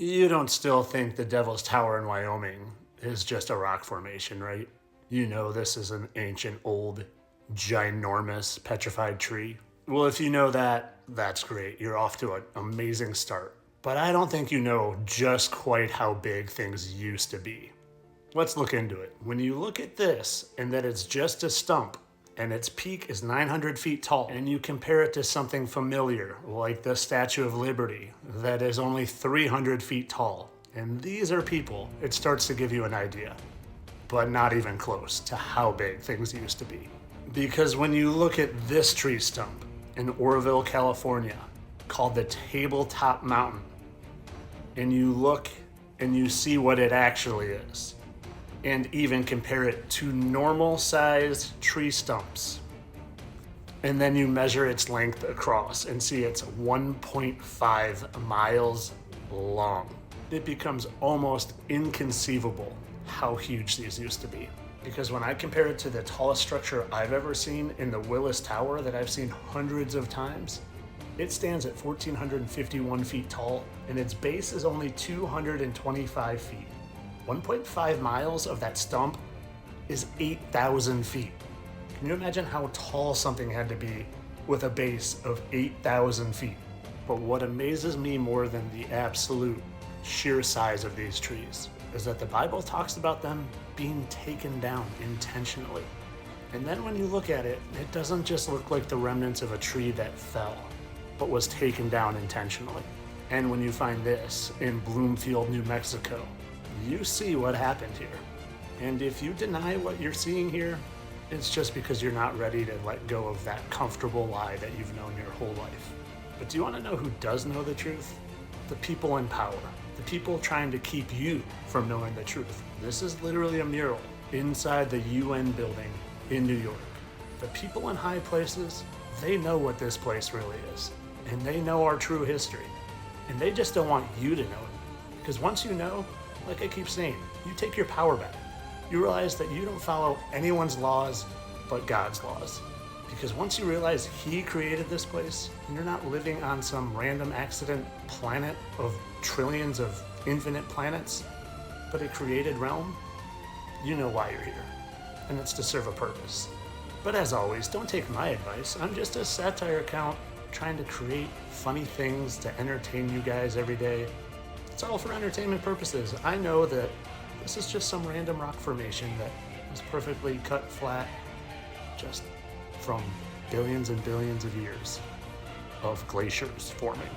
You don't still think the Devil's Tower in Wyoming is just a rock formation, right? You know this is an ancient, old, ginormous, petrified tree. Well, if you know that, that's great. You're off to an amazing start. But I don't think you know just quite how big things used to be. Let's look into it. When you look at this and that it's just a stump and its peak is 900 feet tall, and you compare it to something familiar like the Statue of Liberty that is only 300 feet tall, and these are people, it starts to give you an idea, but not even close to how big things used to be. Because when you look at this tree stump in Oroville, California, called the Tabletop Mountain, and you look and you see what it actually is, and even compare it to normal sized tree stumps, and then you measure its length across and see it's 1.5 miles long, it becomes almost inconceivable how huge these used to be. Because when I compare it to the tallest structure I've ever seen in the Willis Tower that I've seen hundreds of times, it stands at 1,451 feet tall, and its base is only 225 feet. 1.5 miles of that stump is 8,000 feet. Can you imagine how tall something had to be with a base of 8,000 feet? But what amazes me more than the absolute sheer size of these trees is that the Bible talks about them being taken down intentionally. And then when you look at it, it doesn't just look like the remnants of a tree that fell, but was taken down intentionally. And when you find this in Bloomfield, New Mexico, you see what happened here. And if you deny what you're seeing here, it's just because you're not ready to let go of that comfortable lie that you've known your whole life. But do you want to know who does know the truth? The people in power. The people trying to keep you from knowing the truth. This is literally a mural inside the UN building in New York. The people in high places, they know what this place really is. And they know our true history. And they just don't want you to know it. Because once you know, like I keep saying, you take your power back. You realize that you don't follow anyone's laws but God's laws. Because once you realize He created this place, and you're not living on some random accident planet of trillions of infinite planets, but a created realm, you know why you're here. And it's to serve a purpose. But as always, don't take my advice. I'm just a satire account trying to create funny things to entertain you guys every day. It's all for entertainment purposes. I know that this is just some random rock formation that was perfectly cut flat just from billions and billions of years of glaciers forming.